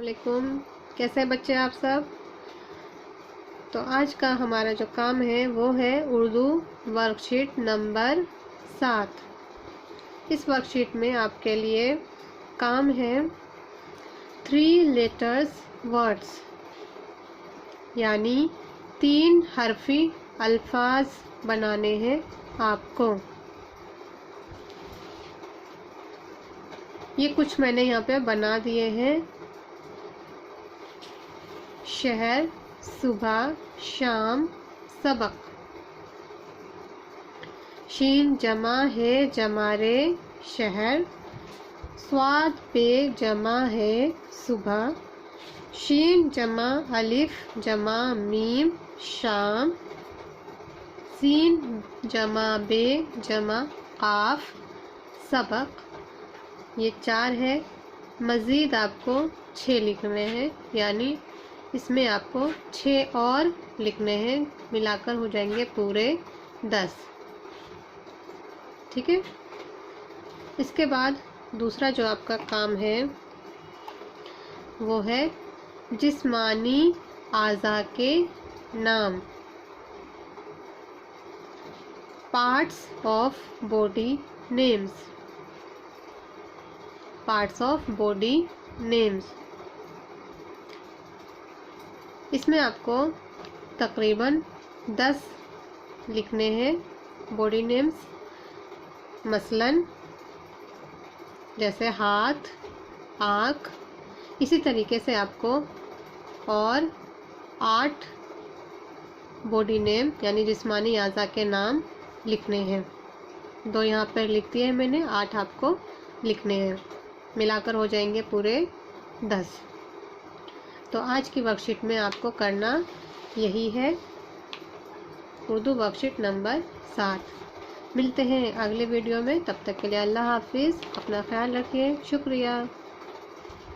वालेकुम। कैसे हैं बच्चे आप सब? तो आज का हमारा जो काम है वो है उर्दू वर्कशीट नंबर 7। इस वर्कशीट में आपके लिए काम है 3 लेटर्स वर्ड्स, यानी 3 हरफी अल्फाज बनाने हैं आपको। ये कुछ मैंने यहाँ पे बना दिए हैं। शहर, सुबह, शाम, सबक। शीन जमा है जमारे शहर, स्वाद पे जमा है सुबह। शीन जमा अलिफ जमा मीम शाम। सीन जमा बे जमा काफ सबक। ये 4 है। मज़ीद आपको 6 लिखने हैं, यानी इसमें आपको 6 और लिखने हैं, मिलाकर हो जाएंगे पूरे 10। ठीक है। इसके बाद दूसरा जो आपका काम है वो है जिस्मानी आज़ा के नाम, parts of body names. Parts of body names, इसमें आपको तकरीबन 10 लिखने हैं बॉडी नेम्स। मसलन जैसे हाथ, आँख, इसी तरीके से आपको और 8 बॉडी नेम यानी जिस्मानी आज़ा के नाम लिखने हैं। 2 यहाँ पर लिख दिए मैंने, 8 आपको लिखने हैं, मिलाकर हो जाएंगे पूरे 10। तो आज की वर्कशीट में आपको करना यही है, उर्दू वर्कशीट नंबर 7। मिलते हैं अगले वीडियो में, तब तक के लिए अल्लाह हाफिज़। अपना ख्याल रखिए। शुक्रिया।